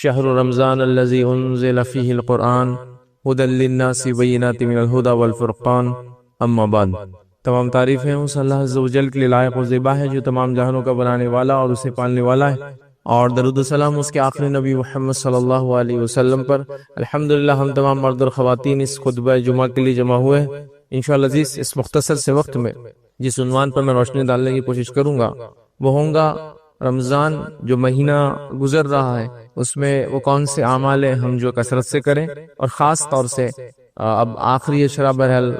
شہر رمضان الذی انزل فیہ القرآن ھدی للناس بینات من الھدی والفرقان اما بعد۔ تمام تعریفیں اس اللہ عز و جل کے لیے لائق و زیبا ہے جو تمام جہانوں کا بنانے والا اور اسے پالنے والا ہے، اور درود و سلام اس کے آخری نبی محمد صلی اللہ علیہ وسلم پر۔ الحمدللہ ہم تمام مرد اور خواتین اس خطبہ جمعہ کے لیے جمع ہوئے ہیں۔ انشاءاللہ عزیز اس مختصر سے وقت میں جس عنوان پر میں روشنی ڈالنے کی کوشش کروں گا وہ ہوگا رمضان جو مہینہ گزر رہا ہے اس میں وہ کون سے اعمال ہیں ہم جو کثرت سے کریں، اور خاص طور سے اب آخری اشرا بہرحال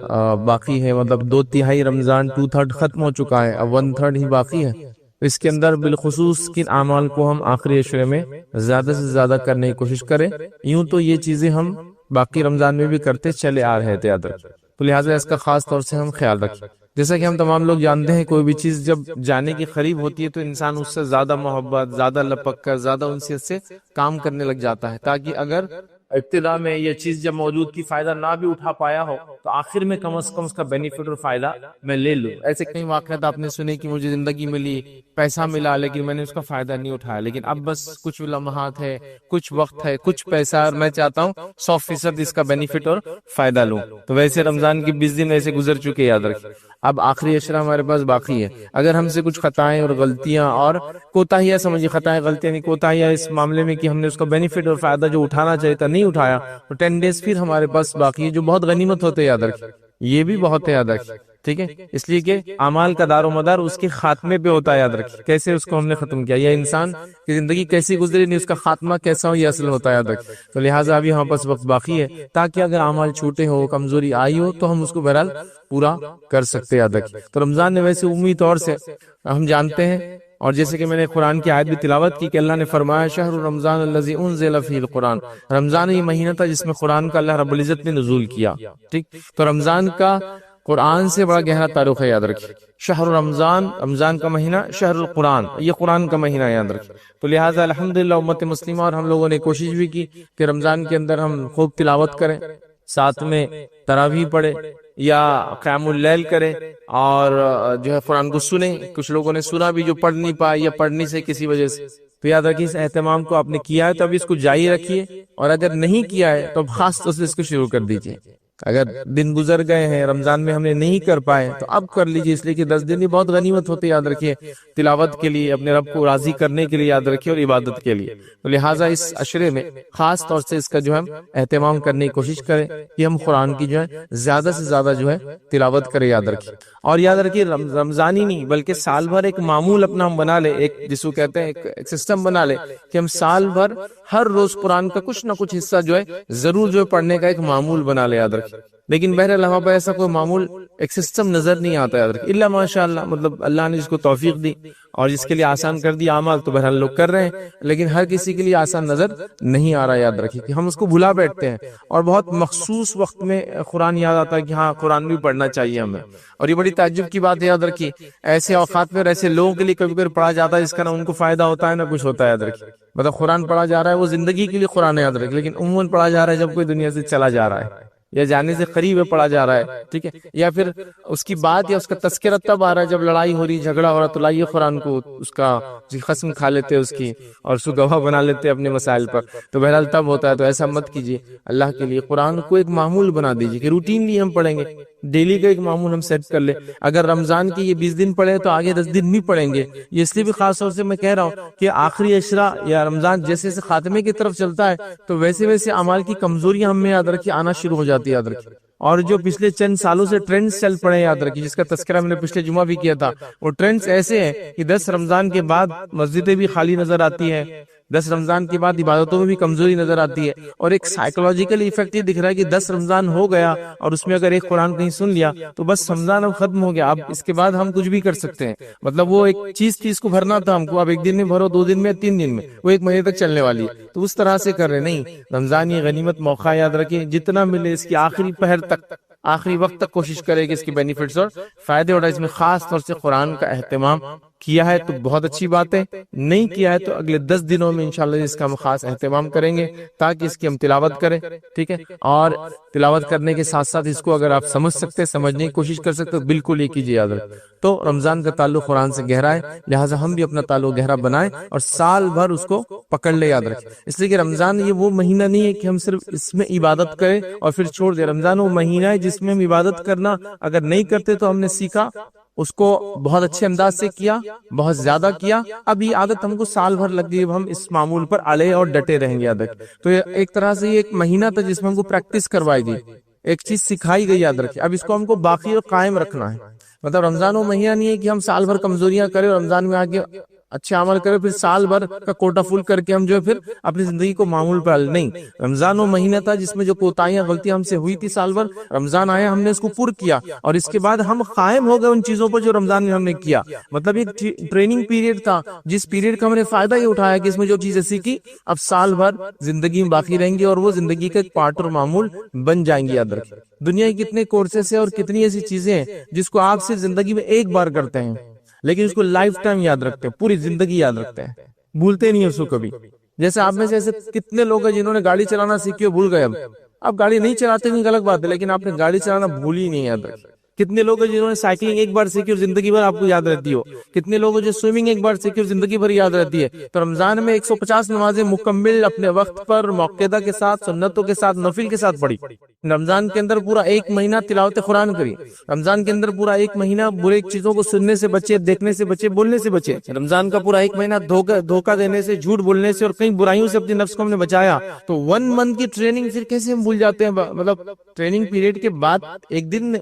باقی ہے، مطلب 2/3 رمضان 2/3 ختم ہو چکا ہے، اب 1/3 ہی باقی ہے۔ اس کے اندر بالخصوص کن اعمال کو ہم آخری اشرے میں زیادہ سے زیادہ کرنے کی کوشش کریں۔ یوں تو یہ چیزیں ہم باقی رمضان میں بھی کرتے چلے آ رہے تھے یاد رکھیں، تو لہٰذا اس کا خاص طور سے ہم خیال رکھیں۔ جیسا کہ ہم تمام لوگ جانتے ہیں کوئی بھی چیز جب جانے کی قریب ہوتی ہے تو انسان اس سے زیادہ محبت، زیادہ لپک کر، زیادہ انسیت سے کام کرنے لگ جاتا ہے، تاکہ اگر ابتدا میں یہ چیز جب موجود کی فائدہ نہ بھی اٹھا پایا ہو تو آخر میں کم از کم اس کا بینیفٹ اور فائدہ میں لے لوں۔ ایسے کئی واقعات آپ نے سنے کہ مجھے زندگی ملی، پیسہ ملا، لیکن میں نے اس کا فائدہ نہیں اٹھایا، لیکن اب بس کچھ لمحات ہے، کچھ وقت ہے، کچھ پیسہ، اور میں چاہتا ہوں 100% اس کا بینیفٹ اور فائدہ لوں۔ تو ویسے رمضان کی 20 دن ایسے گزر چکے یاد رکھیں، اب آخری اشرا ہمارے پاس باقی ہے۔ اگر ہم سے کچھ خطائیں اور غلطیاں اور کوتاہیاں، سمجھیے خطائیں غلطیاں نہیں، کوتاہیاں اس معاملے میں کہ ہم نے اس کا بینیفٹ اور فائدہ جو اٹھانا چاہیے تھا نہیں اٹھایا، تو 10 days پھر ہمارے پاس باقی ہے جو بہت غنیمت ہوتے یاد رکھیں، یہ بھی بہت ہے یاد رکھیں، ٹھیک ہے؟ اس لیے کہ اعمال کا دار و مدار اس کے خاتمے پہ ہوتا ہے یاد رکھیں، کیسے اس کو ہم نے ختم کیا، یا انسان کی زندگی کیسی گزری نہیں اس کا خاتمہ کیسا ہو یہ اصل ہوتا ہے یاد رکھیں۔ تو لہٰذا ابھی ہمارے پاس وقت باقی ہے تاکہ اگر اعمال چھوٹے ہو، کمزوری آئی ہو تو ہم اس کو بہرحال پورا کر سکتے یاد رکھیں۔ تو رمضان نے ویسے عمومی طور سے ہم جانتے ہیں، اور جیسے کہ میں نے قرآن کی آیت بھی تلاوت کی کہ اللہ نے فرمایا شہر رمضان الذی انزل فیہ القرآن، رمضان یہ مہینہ تھا جس میں قرآن کا اللہ رب العزت نے نزول کیا، ٹھیک؟ تو رمضان کا قرآن سے بڑا گہرا تعلق ہے یاد رکھیں۔ شہر رمضان، رمضان کا مہینہ، شہر القرآن یہ قرآن کا مہینہ یاد رکھیں۔ تو لہٰذا الحمدللہ امت مسلمہ اور ہم لوگوں نے کوشش بھی کی کہ رمضان کے اندر ہم خوب تلاوت کریں، ساتھ میں تراویح پڑھے یا قیام اللیل کرے، اور جو ہے قرآن کو سنیں۔ کچھ لوگوں نے سنا بھی جو پڑھ نہیں پائے یا پڑھنے سے کسی وجہ سے، تو یاد رکھیے اس اہتمام کو آپ نے کیا ہے تو ابھی اس کو جاری رکھیے، اور اگر نہیں کیا ہے تو خاص طور سے اس کو شروع کر دیجیے۔ اگر دن گزر گئے ہیں رمضان میں ہم نے نہیں کر پائے تو اب کر لیجیے، اس لیے کہ 10 دن بھی بہت غنیمت ہوتے یاد رکھیے، تلاوت کے لیے، اپنے رب کو راضی کرنے کے لیے یاد رکھیے، اور عبادت کے لیے۔ تو لہٰذا اس عشرے میں خاص طور سے اس کا جو ہے اہتمام کرنے کی کوشش کریں کہ ہم قرآن کی جو ہے زیادہ سے زیادہ جو ہے تلاوت کریں یاد رکھیے۔ اور یاد رکھیے رمضان ہی نہیں بلکہ سال بھر ایک معمول اپنا ہم بنا لے، ایک جس کو کہتے ہیں ایک سسٹم بنا لے کہ ہم سال بھر ہر روز قرآن کا کچھ نہ کچھ حصہ جو ہے ضرور جو ہے پڑھنے کا ایک معمول بنا لے یاد رکھیے۔ لیکن بہرحال ہمارے پاس ایسا کوئی معمول ایک سسٹم نظر نہیں آتا یاد رکھیں، الا ماشاء اللہ، مطلب اللہ نے جس کو توفیق دی اور جس کے لیے آسان کر دی اعمال تو بہرحال لوگ کر رہے ہیں، لیکن ہر کسی کے لیے آسان نظر نہیں آ رہا یاد رکھیں کہ ہم اس کو بھلا بیٹھتے ہیں، اور بہت مخصوص وقت میں قرآن یاد آتا ہے کہ ہاں قرآن بھی پڑھنا چاہیے ہمیں۔ اور یہ بڑی تعجب کی بات ہے یاد رکھیے، ایسے اوقات میں ایسے لوگوں کے لیے کبھی کبھی پڑھا جاتا ہے جس کا نہ ان کو فائدہ ہوتا ہے نہ کچھ ہوتا ہے یاد رکھیے۔ مطلب قرآن پڑھا جا رہا ہے وہ زندگی کے لیے قرآن یاد رکھیں، لیکن عموماً پڑھا جا رہا ہے جب کوئی دنیا سے چلا جا رہا ہے یا جانے سے قریب ہے پڑھا جا رہا ہے، ٹھیک ہے، یا پھر اس کی بات یا اس کا تذکرہ تب آ رہا ہے جب لڑائی ہو رہی، جھگڑا ہو رہا، تو لائیے قرآن کو اس کا قسم کھا لیتے اس کی اور اس کو گواہ بنا لیتے اپنے مسائل پر، تو بہرحال تب ہوتا ہے۔ تو ایسا مت کیجیے، اللہ کے لیے قرآن کو ایک معمول بنا دیجیے کہ روٹینلی ہم پڑھیں گے، ڈیلی کا ایک معمول ہم سیٹ کر لیں۔ اگر رمضان کی یہ 20 دن پڑھے تو آگے 10 دن نہیں پڑھیں گے، یہ اس لیے بھی خاص طور سے میں کہہ رہا ہوں کہ آخری اشرا یا رمضان جیسے جیسے خاتمے کی طرف چلتا ہے تو ویسے ویسے اعمال کی کمزوریاں ہم میں یاد رکھیے آنا شروع ہو جاتی ہے یاد رکھیے، اور جو پچھلے چند سالوں سے ٹرینڈز چل پڑے یاد رکھیے، جس کا تذکرہ میں نے پچھلے جمعہ بھی کیا تھا، وہ ٹرینڈز ایسے ہیں کہ 10 رمضان کے بعد مسجدیں بھی خالی نظر آتی ہیں، 10 رمضان کے بعد عبادتوں میں بھی کمزوری نظر آتی ہے، اور ایک سائیکولوجیکل ایفیکٹ یہ دکھ رہا ہے کہ 10 رمضان ہو گیا اور اس میں اگر ایک قرآن کہیں سن لیا تو بس رمضان اب ختم ہو گیا، اب اس کے بعد ہم کچھ بھی کر سکتے ہیں، مطلب وہ ایک چیز کو بھرنا تھا ہم کو، اب ایک دن میں بھرو، 2 دن میں، 3 دن میں، وہ 1 مہینے تک چلنے والی ہے، تو اس طرح سے کر رہے نہیں۔ رمضان یہ غنیمت موقع یاد رکھیں، جتنا ملے اس کی آخری پہر تک، آخری وقت تک کوشش کرے کہ اس کی بینیفٹس اور فائدے اٹھائے، اس میں خاص طور سے قرآن کا اہتمام کیا ہے تو بہت اچھی بات ہے، نہیں کیا ہے تو اگلے 10 دنوں میں انشاءاللہ اس کا ہم خاص اہتمام کریں گے تاکہ اس کی ہم تلاوت کریں، ٹھیک ہے؟ اور تلاوت کرنے کے ساتھ ساتھ اس کو اگر آپ سمجھ سکتے، سمجھنے کی کوشش کر سکتے تو بالکل یہ کیجیے، یاد رکھ۔ تو رمضان کا تعلق قرآن سے گہرا ہے، لہٰذا ہم بھی اپنا تعلق گہرا بنائیں اور سال بھر اس کو پکڑ لے، یاد رکھیں۔ اس لیے کہ رمضان یہ وہ مہینہ نہیں ہے کہ ہم صرف اس میں عبادت کریں اور پھر چھوڑ دیں۔ رمضان وہ مہینہ ہے جس میں ہم عبادت کرنا اگر نہیں کرتے تو ہم نے سیکھا، اس کو بہت اچھے انداز سے کیا، بہت زیادہ کیا، اب یہ عادت ہم کو سال بھر لگ گئی، اب ہم اس معمول پر اڑے اور ڈٹے رہیں گے، یاد رکھ۔ تو یہ ایک طرح سے یہ ایک مہینہ تھا جس میں ہم کو پریکٹس کروائی گئی، ایک چیز سکھائی گئی، یاد رکھیں۔ اب اس کو ہم کو باقی اور قائم رکھنا ہے۔ مطلب رمضان وہ مہینہ نہیں ہے کہ ہم سال بھر کمزوریاں کریں اور رمضان میں آگے اچھے عمل کرے، پھر سال بھر کا کوٹا فل کر کے ہم جو ہے پھر اپنی زندگی کو معمول پر نہیں۔ رمضان وہ مہینہ تھا جس میں جو کوتاہیاں غلطیاں ہم سے ہوئی تھی سال بھر، رمضان آیا ہم نے اس کو پر کیا اور اس کے بعد ہم قائم ہو گئے ان چیزوں پر جو رمضان میں ہم نے کیا۔ مطلب ایک ٹریننگ پیریڈ تھا جس پیریڈ کا ہم نے فائدہ یہ اٹھایا کہ اس میں جو چیزیں سیکھی اب سال بھر زندگی میں باقی رہیں گی اور وہ زندگی کا ایک پارٹ اور معمول بن جائیں گی، یاد رکھیں۔ دنیا کی کتنے کورسز ہیں اور کتنی ایسی چیزیں ہیں جس کو آپ صرف زندگی میں ایک بار کرتے ہیں لیکن اس کو لائف ٹائم یاد رکھتے ہیں، پوری زندگی یاد رکھتے ہیں، بھولتے نہیں اس کو کبھی۔ جیسے آپ میں سے ایسے کتنے لوگ ہیں جنہوں نے گاڑی چلانا سیکھی بھول گئے، اب گاڑی نہیں چلاتے نہیں غلط بات ہے لیکن آپ نے گاڑی چلانا بھول ہی نہیں، یاد رکھیں۔ کتنے لوگ ہیں جنہوں نے سائیکلنگ ایک بار سیکھی اور زندگی بھر آپ کو یاد رہتی ہو، کتنے لوگ ہیں جو سوئمنگ ایک بار سیکھی اور زندگی بھر یاد رہتی ہے۔ تو رمضان میں 150 نمازیں مکمل اپنے وقت پر موقعہ کے ساتھ، سنتوں کے ساتھ، نفل کے ساتھ پڑھی۔ رمضان کے اندر پورا ایک مہینہ تلاوت قرآن کری، رمضان کے اندر پورا ایک مہینہ برے چیزوں کو سننے سے بچے، دیکھنے سے بچے، بولنے سے بچے۔ رمضان کا پورا ایک مہینہ دھوکہ دینے سے، جھوٹ بولنے سے اور کئی برائیوں سے اپنے نفس کو ہم نے بچایا۔ تو 1 منتھ کی ٹریننگ پھر کیسے ہم بھول جاتے ہیں؟ مطلب ٹریننگ پیریڈ کے بعد ایک دن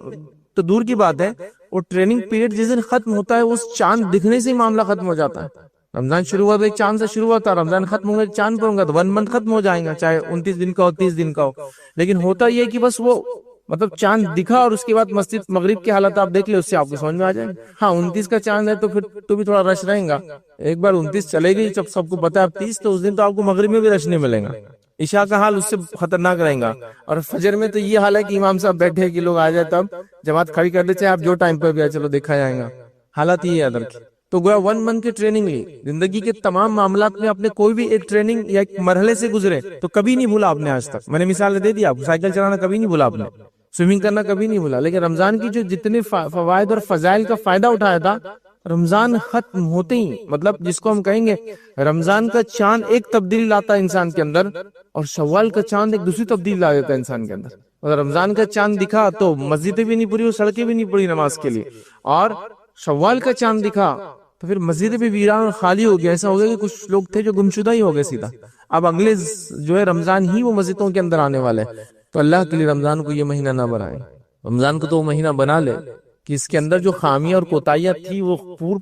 تو دور کی بات ہے، اور ٹریننگ پیریڈ جس دن ختم ہوتا ہے اس چاند دکھنے سے ہی معاملہ ختم ہو جاتا ہے۔ رمضان شروع ہوا تو ایک چاند سے شروع ہوا تھا، رمضان ختم ہوگا چاند پر ہوگا تو 1 منتھ ختم ہو جائیں گا، چاہے 29 دن کا ہو، 30 دن کا ہو۔ لیکن ہوتا یہ کہ بس وہ مطلب چاند دکھا اور اس کے بعد مسجد مغرب کی حالت آپ دیکھ لیں، اس سے آپ کو سمجھ میں آ جائے گا۔ ہاں 29 کا چاند ہے تو پھر تو بھی تھوڑا رش رہے گا، ایک بار 29 چلے گئی جب سب کو پتا ہے اب 30 تو اس دن تو آپ کو مغرب میں بھی رش نہیں ملے گا، عشاء کا حال اس سے خطرناک رہے گا۔ اور فجر میں تو یہ حال ہے کہ امام صاحب بیٹھے کہ لوگ آ جائے تب جماعت کھڑی کر دے، چاہے آپ جو ٹائم پہ بھی آئے چلو دیکھا جائے گا، حالات یہ یاد رکھیں۔ تو گویا 1 منتھ کی ٹریننگ لی، زندگی کے تمام معاملات میں اپنے کوئی بھی ایک ٹریننگ یا ایک مرحلے سے گزرے تو کبھی نہیں بھولا آپ نے آج تک۔ میں نے مثال دے دی آپ کو، سائیکل چلانا کبھی نہیں بھولا آپ نے، سوئمنگ کرنا کبھی نہیں بھولا، لیکن رمضان کی جو جتنے فوائد اور فضائل کا فائدہ اٹھایا تھا، رمضان ختم ہوتے ہی مطلب جس کو ہم کہیں گے رمضان کا چاند ایک تبدیلی لاتا ہے انسان کے اندر، اور شوال کا چاند ایک دوسری تبدیلی لا دیتا ہے انسان کے اندر۔ اگر رمضان کا چاند دکھا تو مسجدیں بھی نہیں پوری اور سڑکیں بھی نہیں پڑی نماز کے لیے، اور شوال کا چاند دکھا تو پھر مسجدیں بھی ویران اور خالی ہو گیا۔ ایسا ہو گیا کہ کچھ لوگ تھے جو گمشدہ ہی ہو گئے سیدھا، اب اگلے جو ہے رمضان ہی وہ مسجدوں کے اندر آنے والے۔ تو اللہ کے لیے رمضان کو یہ مہینہ نہ بنائیں، رمضان کو تو وہ مہینہ بنا لے کہ اس کے اندر جو خامیاں اور کوتاہیاں تھی وہ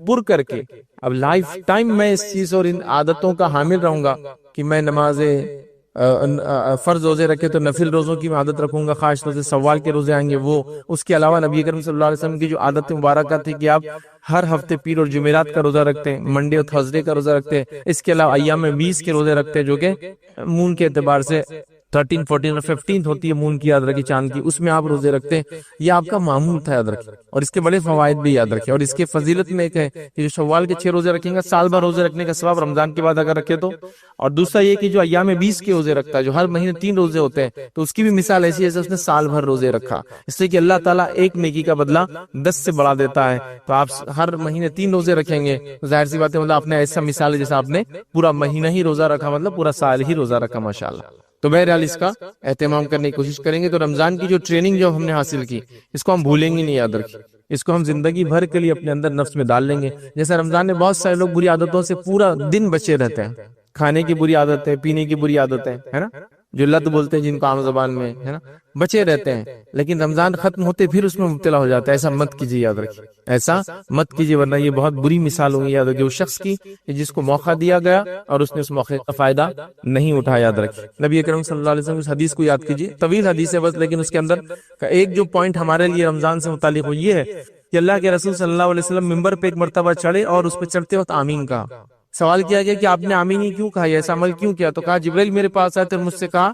پر کر کے اب لائف ٹائم میں اس چیز اور ان عادتوں کا حامل رہوں گا کہ میں نمازیں فرض روزے رکھے تو نفل روزوں کی عادت رکھوں گا، خاص طور سے سوال کے روزے آئیں گے وہ۔ اس کے علاوہ نبی کریم صلی اللہ علیہ وسلم کی جو عادت مبارکہ تھی کہ آپ ہر ہفتے پیر اور جمعرات کا روزہ رکھتے ہیں، منڈے اور تھرسڈے کا روزہ رکھتے ہیں، اس کے علاوہ ایام 20 کے روزے رکھتے ہیں جو کہ مون کے اعتبار سے 13، 14 اور 15 ہوتی ہے مون کی، یاد رکھیں چاند کی، اس میں آپ روزے رکھتے ہیں، یہ آپ کا معمول تھا، یاد رکھیں۔ اور اس کے بڑے فوائد بھی یاد رکھیں، اور اس کے فضیلت میں ایک ہے کہ جو شوال کے 6 روزے رکھیں گا سال بھر روزے رکھنے کا ثواب رمضان کے بعد اگر رکھے تو۔ اور دوسرا یہ کہ جو ایام 20 کے روزے رکھتا ہے، جو ہر مہینے 3 روزے ہوتے ہیں، تو اس کی بھی مثال ایسی ہے جیسے اس نے سال بھر روزے رکھا، اس لیے کہ اللہ تعالیٰ ایک نیکی کا بدلہ 10 سے بڑھا دیتا ہے۔ تو آپ ہر مہینے 3 روزے رکھیں گے، ظاہر سی بات ہے مطلب آپ نے ایسا مثال ہے جیسا آپ نے پورا مہینہ ہی روزہ رکھا، مطلب پورا سال ہی روزہ رکھا، ماشاءاللہ۔ تو بہرحال اس کا اہتمام کرنے کی کوشش کریں گے۔ تو رمضان کی جو ٹریننگ جو ہم نے حاصل کی اس کو ہم بھولیں گے نہیں، یاد رکھیں، اس کو ہم زندگی بھر کے لیے اپنے اندر نفس میں ڈال لیں گے۔ جیسے رمضان میں بہت سارے لوگ بری عادتوں سے پورا دن بچے رہتے ہیں، کھانے کی بری عادتیں، پینے کی بری عادتیں، ہے نا، جو لت بولتے ہیں جن کو عام زبان میں، ہے نا، بچے رہتے ہیں، لیکن رمضان ختم ہوتے پھر اس میں مبتلا ہو جاتا ہے۔ ایسا مت کیجیے، یاد رکھیے، ایسا مت کیجیے، ورنہ یہ بہت بری مثال ہوگی، یاد رکھیے، اس شخص کی جس کو موقع دیا گیا اور اس نے اس موقع کا فائدہ نہیں اٹھایا، یاد رکھیے۔ نبی اکرم صلی اللہ علیہ وسلم اس حدیث کو یاد کیجیے، طویل حدیث ہے بس، لیکن اس کے اندر کا ایک جو پوائنٹ ہمارے لیے رمضان سے متعلق ہو یہ ہے کہ اللہ کے رسول صلی اللہ علیہ وسلم ممبر پہ ایک مرتبہ چڑھے اور اس پہ چڑھتے وقت آمین کہا۔ سوال کیا گیا کہ آپ نے آمین ہی کیوں کہا، ایسا عمل کیوں کیا؟ تو کہا جبرائیل میرے پاس آئے تو مجھ سے کہا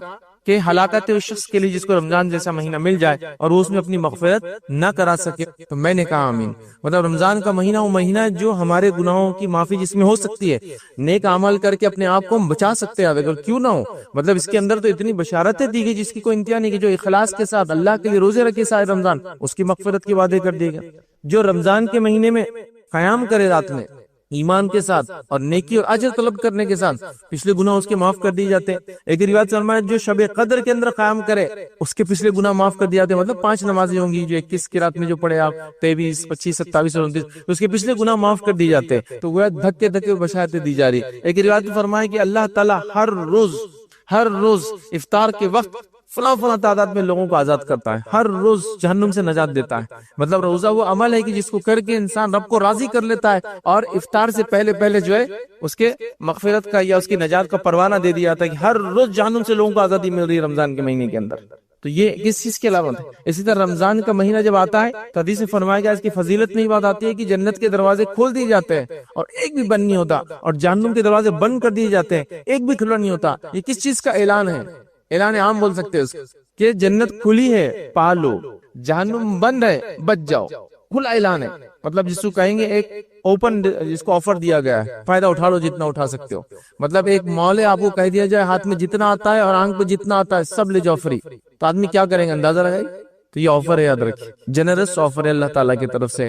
کہ ہلاکت اس شخص کے لیے جس کو رمضان جیسا مہینہ مل جائے اور وہ اس میں اپنی مغفرت نہ کرا سکے. تو میں نے کہا آمین. مطلب رمضان کا مہینہ وہ مہینہ ہے جو ہمارے گناہوں کی معافی جس میں ہو سکتی ہے، نیک عمل کر کے اپنے آپ کو ہم بچا سکتے ہیں اگر کیوں نہ ہو. مطلب اس کے اندر تو اتنی بشارتیں دی گئی جس کی کوئی انتہا نہیں، کہ جو اخلاص کے ساتھ اللہ کے لیے روزے رکھے سارے رمضان، اس کی مغفرت کے وعدے کر دیے گئے. جو رمضان کے مہینے میں قیام کرے رات میں ایمان کے ساتھ اور نیکی اور اجر طلب کرنے کے ساتھ، پچھلے گناہ اس کے معاف کر دیے جاتے ہیں. ایک روایت فرمایا جو شب قدر کے اندر قیام کرے اس کے پچھلے گناہ معاف کر دیے جاتے ہیں. مطلب 5 نمازیں ہوں گی جو 21 کی رات میں جو پڑھے آپ، 23، 25، 27 اور 29، اس کے پچھلے گناہ معاف کر دیے جاتے ہیں. تو وہ دھکے دھکے بشارتیں دی جا رہی. ایک روایت میں فرمایا کہ اللہ تعالیٰ ہر روز افطار کے وقت فلاں تعداد میں لوگوں کو آزاد کرتا ہے، ہر روز جہنم سے نجات دیتا ہے. مطلب روزہ وہ عمل ہے کہ جس کو کر کے انسان رب کو راضی کر لیتا ہے، اور افطار سے پہلے جو ہے اس کے مغفرت کا یا اس کی نجات کا پروانہ دے دیا جاتا ہے کہ ہر روز جہنم سے لوگوں کو آزادی مل رہی ہے رمضان کے مہینے کے اندر. تو یہ کس چیز کی علامت ہے؟ اسی طرح رمضان کا مہینہ جب آتا ہے تو حدیث میں فرمایا گیا اس کی فضیلت میں یہ بات آتی ہے کہ جنت کے دروازے کھول دیے جاتے ہیں اور ایک بھی بند نہیں ہوتا، اور جہنم کے دروازے بند کر دیے جاتے ہیں، ایک بھی کھلا نہیں ہوتا. یہ کس چیز کا اعلان ہے؟ اعلان عام بول سکتے ہیں اس کہ جنت کھلی ہے پالو، جہنم بند ہے بچ جاؤ. کھلا اعلان ہے. مطلب جس کو کہیں گے ایک اوپن، جس کو آفر دیا گیا ہے، فائدہ اٹھا لو جتنا اٹھا سکتے ہو. مطلب ایک مال ہے، آپ کو کہہ دیا جائے ہاتھ میں جتنا آتا ہے اور آنکھ پہ جتنا آتا ہے سب لے جاؤ فری. تو آدمی کیا کریں گے؟ اندازہ لگائے. تو یہ آفر ہے، یاد رکھیے، جنرس آفر ہے اللہ تعالیٰ کی طرف سے،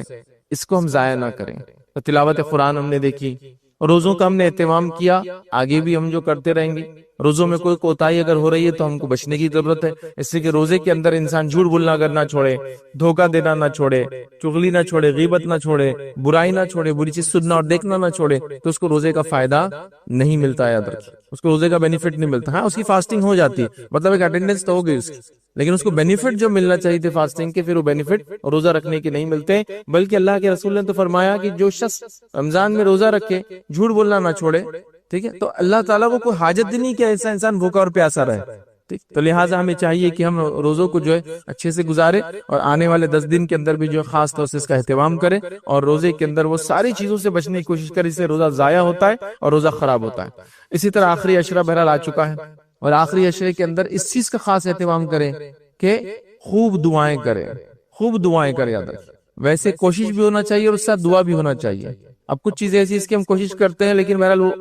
اس کو ہم ضائع نہ کریں. تو تلاوت قرآن ہم نے دیکھی، روزوں کا ہم نے اہتمام کیا، آگے بھی ہم جو کرتے رہیں گے. روزوں میں کوئی کوتاہی اگر ہو رہی ہے تو ہم کو بچنے کی ضرورت ہے، اس لیے کہ روزے کے اندر انسان جھوٹ بولنا اگر نہ چھوڑے، دھوکہ دینا نہ چھوڑے، چغلی نہ چھوڑے، غیبت نہ چھوڑے، برائی نہ چھوڑے، بری چیز سننا اور دیکھنا نہ چھوڑے، تو اس کو روزے کا فائدہ نہیں ملتا. یاد رکھیے، اس کو روزے کا بینیفٹ نہیں ملتا. ہاں اس کی فاسٹنگ ہو جاتی ہے، مطلب ایک اٹینڈنس تو ہو گئی اس کی، لیکن اس کو بینیفٹ جو ملنا چاہیے تھے فاسٹنگ کے، پھر وہ بینیفٹ روزہ رکھنے کے نہیں ملتے. بلکہ اللہ کے رسول نے تو فرمایا کہ جو شخص رمضان میں روزہ رکھے، جھوٹ بولنا نہ چھوڑے، ٹھیک ہے، تو اللہ تعالیٰ کو کوئی حاجت نہیں کہ ایسا انسان بھوکا اور پیاسا رہے. ٹھیک، تو لہٰذا ہمیں چاہیے کہ ہم روزوں کو جو ہے اچھے سے گزارے، اور آنے والے 10 دن کے اندر بھی جو ہے خاص طور سے اس کا اہتمام کرے، اور روزے کے اندر وہ ساری چیزوں سے بچنے کی کوشش کرے، اس سے روزہ ضائع ہوتا ہے اور روزہ خراب ہوتا ہے. اسی طرح آخری عشرہ بہرحال آ چکا ہے، اور آخری عشرے کے اندر اس چیز کا خاص اہتمام کریں کہ خوب دعائیں کریں. خوب دعائیں کریں. یاد رکھیں، ویسے کوشش بھی ہونا چاہیے اور اس ساتھ دعا بھی ہونا چاہیے. اب کچھ چیزیں ایسی اس کی ہم کوشش کرتے ہیں، لیکن بہرحال وہ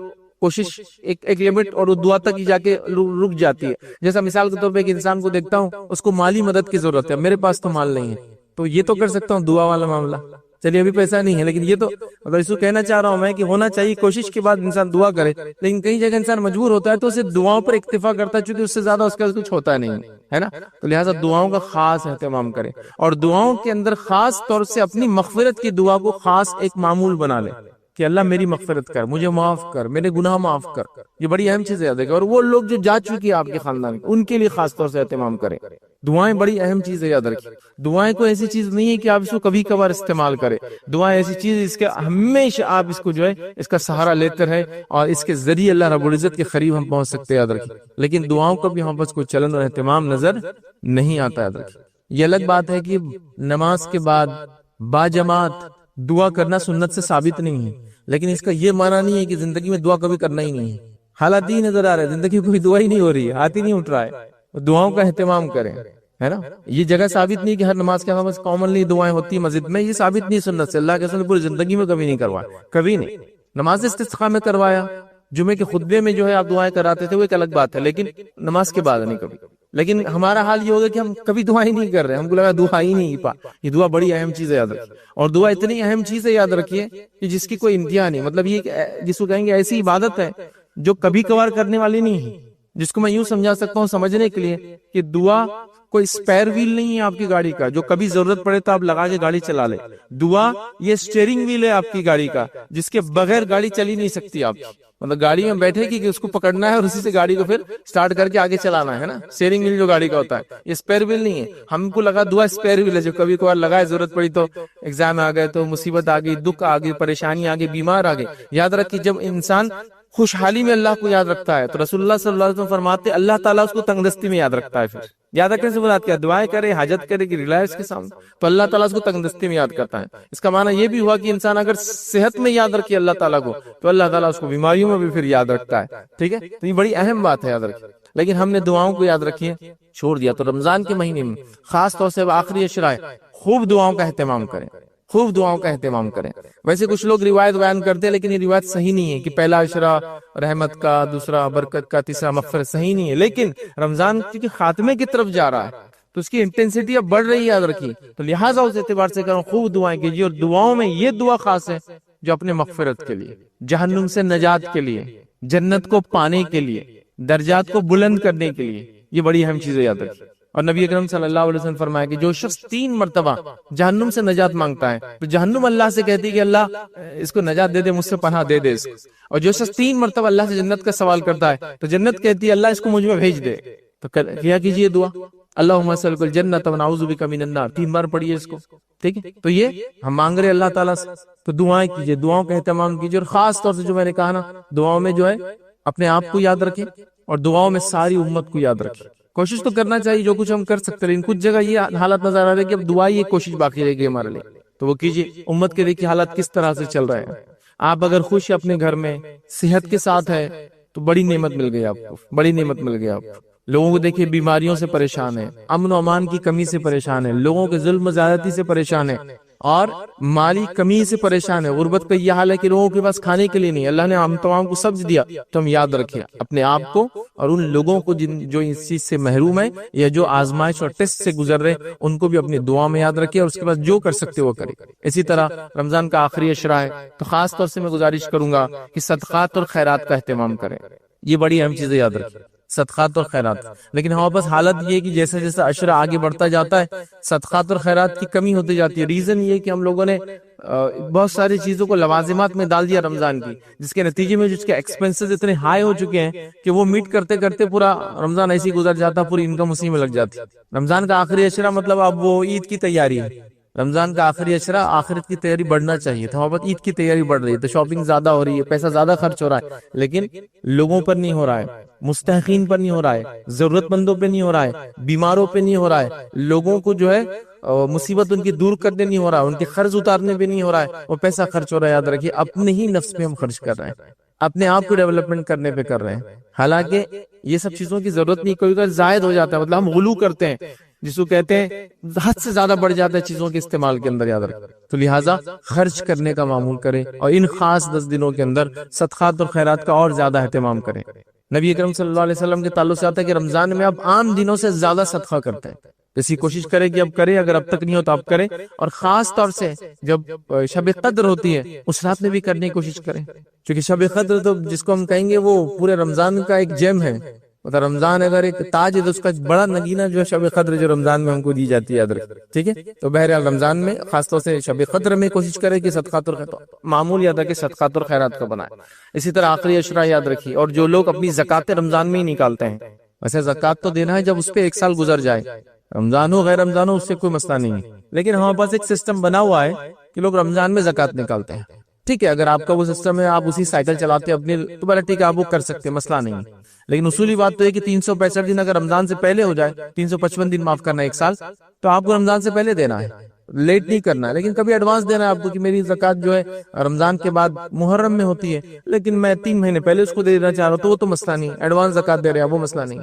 کوشش ایک لمٹ اور دعا تک ہی جا کے رک جاتی ہے. جیسا مثال کے طور پہ ایک انسان کو دیکھتا ہوں، اس کو مالی مدد کی ضرورت ہے، میرے پاس تو مال نہیں ہے، تو یہ تو کر سکتا ہوں دعا والا معاملہ. چلیے ابھی پیسہ نہیں ہے، لیکن یہ تو اگر اس کو کہنا چاہ رہا ہوں میں کہ ہونا چاہیے کوشش کے بعد انسان دعا کرے. لیکن کئی جگہ انسان مجبور ہوتا ہے تو اسے دعاؤں پر اکتفا کرتا ہے، چونکہ اس سے زیادہ اس کا کچھ ہوتا نہیں ہے نا. تو لہٰذا دعاؤں کا خاص اہتمام کرے، اور دعاؤں کے اندر خاص طور سے اپنی مغفرت کی دعا کو خاص ایک معمول بنا لے کہ اللہ میری مغفرت کر، مجھے معاف کر، میرے گناہ معاف کر. یہ بڑی اہم چیز ہے یاد رکھیں. اور وہ لوگ جو جا چکی آپ کے خاندان، ان کے لیے خاص طور سے اہتمام کریں. دعائیں بڑی اہم چیز ہے، یاد رکھیں. دعائیں کوئی ایسی چیز نہیں ہے کہ آپ اس کو کبھی کبھار استعمال کریں. دعائیں ایسی چیز اس کے ہمیشہ آپ اس کو جو ہے اس کا سہارا لیتے رہے، اور اس کے ذریعے اللہ رب العزت کے قریب ہم پہنچ سکتے ہیں. یاد رکھیں، لیکن دعاؤں کا بھی ہم بس کوئی چلن اور اہتمام نظر نہیں آتا. یاد رکھیں، یہ الگ بات ہے کہ نماز کے بعد باجماعت دعا کرنا سنت سے ثابت نہیں ہے، لیکن اس کا یہ معنی نہیں ہے کہ زندگی میں دعا کبھی کرنا ہی نہیں ہے. حالات ہی نظر آ رہے ہیں، زندگی کوئی دعا ہی نہیں ہو رہی ہے، ہاتھ ہی نہیں اٹھ رہا ہے. دعاؤں کا اہتمام کریں، ہے نا. یہ جگہ ثابت نہیں کہ ہر نماز کے بعد کامنلی دعائیں ہوتی ہیں مسجد میں، یہ ثابت نہیں سنت سے. اللہ کے رسول نے پوری زندگی میں کبھی نہیں کروایا، کبھی نہیں. نماز استسقاء میں کروایا، جمعے کے خطبے میں جو ہے آپ دعائیں کراتے تھے، وہ ایک الگ بات ہے، لیکن نماز کے بعد نہیں کبھی. لیکن ہمارا حال یہ ہوگا کہ ہم کبھی دعا ہی نہیں کر رہے، ہم کو لگا دعا ہی نہیں پا. یہ دعا بڑی اہم چیز ہے، یاد رکھیے. اور دعا اتنی اہم چیز ہے، یاد رکھیے، کہ جس کی کوئی انتہا نہیں. مطلب یہ جس کو کہیں گے ایسی عبادت ہے جو کبھی کبھار کرنے والی نہیں ہے، جس کو میں یوں سمجھا سکتا ہوں سمجھنے کے لیے کہ دعا کوئی اسپیئر ویل نہیں ہے آپ کی گاڑی کا، جو کبھی ضرورت پڑے تو آپ لگا کے گاڑی چلا لے. دعا یہ اسٹیئرنگ ویل ہے آپ کی گاڑی کا، جس کے بغیر گاڑی چل ہی نہیں سکتی آپ. مطلب گاڑی میں بیٹھے کہ اس کو پکڑنا ہے اور اسی سے گاڑی کو پھر سٹارٹ کر کے آگے چلانا ہے نا. اسٹیئرنگ ویل جو گاڑی کا ہوتا ہے، یہ اسپیئر ویل نہیں ہے. ہم کو لگا دعا اسپیئر ویل ہے جو کبھی کبھار لگائے، ضرورت پڑی تو ایگزام آ گئے، تو مصیبت آ گئی، دکھ آ گئی، پریشانی آ گئی، بیمار آ گئی. یاد رکھیے، جب انسان خوشحالی میں اللہ کو یاد رکھتا ہے تو رسول اللہ صلی اللہ علیہ وسلم فرماتے ہیں اللہ تعالیٰ اس کو تنگدستی میں یاد رکھتا ہے. پھر یاد رکھنے سے مراد کیا؟ دعائیں کرے، حاجت کرے کہ ریلائز کے سامنے، تو اللہ تعالیٰ اس کو تنگدستی میں یاد کرتا ہے. اس کا معنی یہ بھی ہوا کہ انسان اگر صحت میں یاد رکھے اللہ تعالیٰ کو، تو اللہ تعالیٰ اس کو بیماریوں میں بھی پھر یاد رکھتا ہے. ٹھیک ہے، تو یہ بڑی اہم بات ہے، یاد رکھیں. لیکن ہم نے دعاؤں کو یاد رکھیے چھوڑ دیا. تو رمضان کے مہینے میں خاص طور سے آخری اشرا ہے، خوب دعاؤں کا اہتمام کریں، خوب دعاؤں کا اہتمام کریں. ویسے کچھ لوگ روایت بیان کرتے ہیں لیکن یہ روایت صحیح نہیں ہے کہ پہلا اشرا رحمت کا، دوسرا برکت کا، تیسرا مغفرت، صحیح نہیں ہے. لیکن رمضان کیونکہ خاتمے کی طرف جا رہا ہے تو اس کی انٹینسٹی اب بڑھ رہی ہے، یاد رکھیے. تو لہٰذا اس اعتبار سے کروں خوب دعائیں کیجیے، اور دعاؤں میں یہ دعا خاص ہے جو اپنے مغفرت کے لیے، جہنم سے نجات کے لیے، جنت کو پانے کے لیے، درجات کو بلند کرنے کے لیے، یہ بڑی اہم چیزیں یاد رکھیے. اور نبی اکرم صلی اللہ علیہ وسلم فرمایا کہ جو شخص 3 مرتبہ جہنم سے نجات مانگتا ہے تو جہنم اللہ سے کہتی ہے کہ اللہ اس کو نجات دے دے، مجھ سے پناہ دے دے اس کو. اور جو شخص 3 مرتبہ اللہ سے جنت کا سوال کرتا ہے تو جنت کہتی ہے اللہ اس کو مجھ میں بھیج دے. تو کیا کیجیے دعا، اللہم اسألک الجنۃ ونعوذ بک من النار، 3 بار پڑھیے اس کو. ٹھیک ہے، تو یہ ہم مانگ رہے اللہ تعالیٰ سے، تو دعائیں کیجیے، دعاؤں کا اہتمام کیجیے. اور خاص طور سے جو میں نے کہا نا، دعاؤں میں جو ہے اپنے آپ کو یاد رکھیں اور دعاؤں میں ساری امت کو یاد رکھیں. کوشش تو کرنا چاہیے جو کچھ ہم کر سکتے ہیں، لیکن کچھ جگہ یہ حالت نظر آ رہی ہے کہ اب دعا یہ کوشش باقی رہے گی ہمارے لیے، تو وہ کیجیے. امت کے دیکھیے حالات کس طرح سے چل رہے ہیں. آپ اگر خوش اپنے گھر میں صحت کے ساتھ ہے تو بڑی نعمت مل گئی آپ کو، بڑی نعمت مل گئی آپ کو. لوگوں کو دیکھیے بیماریوں سے پریشان ہے، امن و امان کی کمی سے پریشان ہے، لوگوں کے ظلم و زیادتی سے پریشان ہے، اور مالی کمی سے پریشان ہے. غربت کا یہ حال ہے کہ لوگوں کے پاس کھانے کے لیے نہیں. اللہ نے ہم تمام کو سبز دیا، تو ہم یاد رکھیں اپنے آپ کو اور ان لوگوں کو جو اس چیز سے محروم ہیں یا جو آزمائش اور ٹیسٹ سے گزر رہے ہیں، ان کو بھی اپنی دعا میں یاد رکھیں، اور اس کے بعد جو کر سکتے وہ کریں. اسی طرح رمضان کا آخری اشرا ہے تو خاص طور سے میں گزارش کروں گا کہ صدقات اور خیرات کا اہتمام کریں. یہ بڑی اہم چیزیں یاد رکھیں، صدقات اور خیرات. لیکن ہمارے پاس حالت یہ ہے کہ جیسے جیسے عشرہ آگے بڑھتا جاتا ہے صدقات اور خیرات کی کمی ہوتی جاتی ہے. ریزن یہ ہے کہ ہم لوگوں نے بہت ساری چیزوں کو لوازمات میں ڈال دیا رمضان کی، جس کے نتیجے میں جس کے ایکسپنسز اتنے ہائی ہو چکے ہیں کہ وہ میٹ کرتے کرتے پورا رمضان ایسے ہی گزر جاتا، پوری انکم اسی میں لگ جاتی. رمضان کا آخری عشرہ مطلب اب وہ عید کی تیاری ہے. رمضان کا آخری عشرہ آخرت کی تیاری بڑھنا چاہیے تھا، محبت عید کی تیاری بڑھ رہی ہے، تو شاپنگ زیادہ ہو رہی ہے، پیسہ زیادہ خرچ ہو رہا ہے، لیکن لوگوں پر نہیں ہو رہا ہے، مستحقین پر نہیں ہو رہا ہے، ضرورت مندوں پہ نہیں ہو رہا ہے، بیماروں پہ نہیں ہو رہا ہے، لوگوں کو جو ہے مصیبت ان کی دور کرنے نہیں ہو رہا ہے، ان کے قرض اتارنے پہ نہیں ہو رہا ہے، وہ پیسہ خرچ ہو رہا ہے. یاد رکھیے اپنے ہی نفس پہ ہم خرچ کر رہے ہیں، اپنے آپ کو ڈیولپمنٹ کرنے پہ کر رہے ہیں، حالانکہ یہ سب چیزوں کی ضرورت نہیں. کوئی زائد ہو جاتا ہے، مطلب ہم غلو کرتے ہیں جس کو کہتے ہیں حد سے زیادہ بڑھ جاتا ہے چیزوں کے استعمال کے اندر. یاد رکھیں تو لہٰذا خرچ کرنے کا معمول کریں، اور ان خاص 10 دنوں کے اندر صدقات اور خیرات کا اور زیادہ اہتمام کریں. نبی اکرم صلی اللہ علیہ وسلم کے تعلق سے آتا ہے کہ رمضان میں اب عام دنوں سے زیادہ صدقہ کرتے ہیں. اسی کوشش کریں کہ اب کریں، اگر اب تک نہیں ہو تو اب کریں، اور خاص طور سے جب شب قدر ہوتی ہے اس رات میں بھی کرنے کی کوشش کریں، کیونکہ شب قدر تو جس کو ہم کہیں گے وہ پورے رمضان کا ایک جیم ہے. مطلب رمضان اگر ایک تاج ہے تو اس کا بڑا نگینہ جو ہے شب قدر جو رمضان میں ہم کو دی جاتی ہے. یاد رکھیں ٹھیک ہے. تو بہرحال رمضان میں خاص طور سے شب قدر میں کوشش کریں کہ صدقات اور معمول یاد رکھیں صدقات اور خیرات کا بنائیں. اسی طرح آخری عشرہ یاد رکھیے، اور جو لوگ اپنی زکوٰۃ رمضان میں ہی نکالتے ہیں، ویسے زکوٰۃ تو دینا ہے جب اس پہ 1 سال گزر جائے، رمضان ہو غیر رمضان ہو اس سے کوئی مسئلہ نہیں ہے، لیکن ہمارے پاس ایک سسٹم بنا ہوا ہے کہ لوگ رمضان میں زکوٰۃ نکالتے ہیں. ٹھیک ہے، اگر آپ کا وہ سسٹم ہے، آپ اسی سائیکل چلاتے ہیں اپنے، تو بڑا ٹھیک ہے، آپ وہ کر سکتے ہیں، مسئلہ نہیں ہے. لیکن اصولی بات تو ہے کہ 365 دن اگر رمضان سے پہلے ہو جائے، 355 دن معاف کرنا 1 سال، تو آپ کو رمضان سے پہلے دینا ہے، لیٹ نہیں کرنا ہے. لیکن کبھی ایڈوانس دینا ہے آپ کو کہ میری زکوٰۃ جو ہے رمضان کے بعد محرم میں ہوتی ہے، لیکن میں 3 مہینے پہلے اس کو دے دینا چاہ رہا ہوں، تو وہ تو مسئلہ نہیں. ایڈوانس زکوٰۃ دے رہے ہیں وہ مسئلہ نہیں،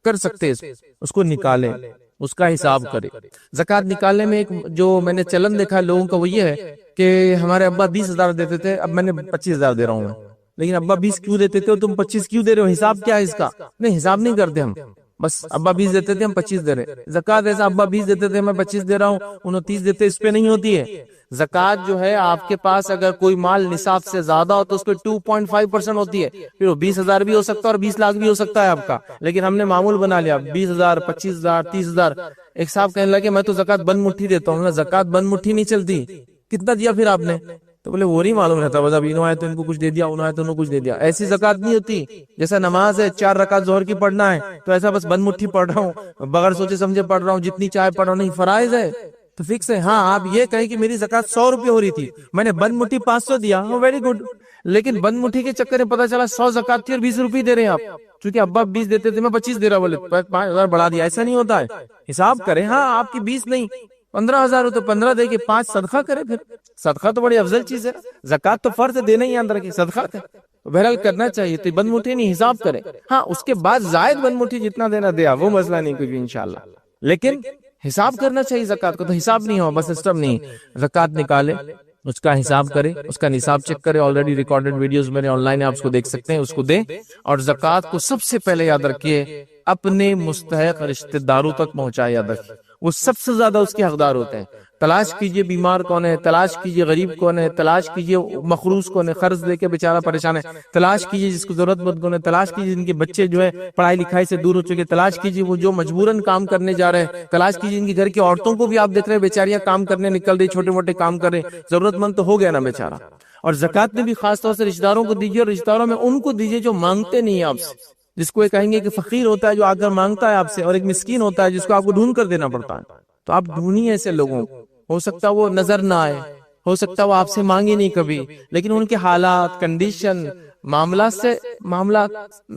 کر سکتے اس کو نکالیں، اس کا حساب کرے. زکوٰۃ نکالنے میں ایک جو میں نے چلن دیکھا لوگوں کا وہ یہ ہے کہ ہمارے ابا 20,000 دیتے تھے، اب میں نے 25,000 دے رہا ہوں. لیکن ابا 20 کیوں دیتے تھے اور تم 25 کیوں دے رہے ہو؟ حساب کیا ہے اس کا؟ نہیں، حساب نہیں کرتے ہم، بس ابا 20 دیتے تھے ہم 25 دے رہے. زکوٰۃ ایسا ابا 20 دیتے تھے میں 25 دے رہا ہوں، 29 دیتے، اس پہ نہیں ہوتی ہے. زکوٰۃ جو ہے آپ کے پاس اگر کوئی مال نصاب سے زیادہ ہو تو اس پہ 2.5% ہوتی ہے، پھر وہ 20,000 بھی ہو سکتا ہے اور 20 لاکھ بھی ہو سکتا ہے آپ کا. لیکن ہم نے معمول بنا لیا 20,000 25,000 30,000. ایک صاحب کہنے لگے میں تو زکوٰۃ بند مٹھی دیتا ہوں. زکوٰۃ بند مٹھی نہیں چلتی. کتنا دیا پھر آپ نے؟ تو بولے وہ نہیں معلوم رہتا، بس اب انہوں آئے تو ان کو کچھ دے دیا، انہوں آئے تو انہوں کچھ دے دیا. ایسی زکوٰۃ نہیں ہوتی. جیسا نماز ہے 4 رکعت ظہر کی پڑھنا ہے تو ایسا بس بند مٹھی پڑھ رہا ہوں، بغیر سوچے سمجھے پڑھ رہا ہوں، جتنی چاہے پڑھ رہا ہوں. نہیں، فرائض ہے تو فکس ہے. ہاں آپ یہ کہیں کہ میری زکوٰۃ 100 روپے ہو رہی تھی، میں نے بند مٹھی 500 دیا، ویری گڈ. لیکن بند مٹھی کے چکر میں پتا چلا 100 زکوٰۃ تھی اور 20 روپے دے رہے ہیں آپ، چونکہ ابا 20 دیتے تھے میں 25 دے رہا، بولے 5,000 بڑھا دیا. ایسا نہیں ہوتا ہے، حساب کریں. ہاں آپ کی 20 نہیں 15,000 ہو تو 15 دے کے 5 صدقہ کرے. پھر صدقہ تو بڑی افضل چیز ہے. زکوٰۃ تو فرض ہے، دینا ہی یاد رکھیں، صدقہ ہے. بہرحال کرنا چاہیے، تو بند مٹھی نہیں، حساب کرے، ہاں اس کے بعد زائد بند مٹھی جتنا دینا دیا، وہ مسئلہ نہیں کوئی بھی انشاءاللہ، لیکن حساب کرنا چاہیے زکوٰۃ کو، تو حساب نہیں ہو بس سسٹم نہیں، زکوٰۃ نکالے، اس کا حساب کرے، اس کا نصاب چیک کرے، آلریڈی ریکارڈڈ ویڈیوز میرے آن لائن آپ اس کو دیکھ سکتے ہیں، اس کو دے، اور زکوٰۃ کو سب سے پہلے یاد رکھیے اپنے مستحق رشتہ داروں تک پہنچائے، یاد رکھیے وہ سب سے زیادہ اس کے حقدار ہوتے ہیں۔ تلاش کیجئے بیمار کون ہے، تلاش کیجئے غریب کون ہے، تلاش کیجئے مخروص کون ہے، قرض لے کے بیچارہ پریشان ہے، تلاش کیجئے جس کو ضرورت مند کون ہے، تلاش کیجئے جن کے بچے جو ہے پڑھائی لکھائی سے دور ہو چکے، تلاش کیجئے وہ جو مجبوراً کام کرنے جا رہے ہیں، تلاش کیجئے ان کے گھر کی عورتوں کو بھی آپ دیکھ رہے ہیں بیچاریاں کام کرنے نکل رہی، چھوٹے موٹے کام کر رہے، ضرورت مند تو ہو گیا نا بیچارہ۔ اور زکوٰۃ میں بھی خاص طور سے رشتہ داروں کو دیجیے، اور رشتہ داروں میں ان کو دیجیے جو مانگتے نہیں آپ سے، جس کو یہ کہیں گے کہ فقیر ہوتا ہے جو آ کر مانگتا ہے آپ سے، اور ایک مسکین ہوتا ہے جس کو آپ کو ڈھونڈ کر دینا پڑتا ہے، تو آپ ڈھونڈیے ایسے لوگوں کو، ہو سکتا ہے وہ نظر نہ آئے، ہو سکتا ہے وہ آپ سے مانگے نہیں کبھی، لیکن ان کے حالات، کنڈیشن، معاملات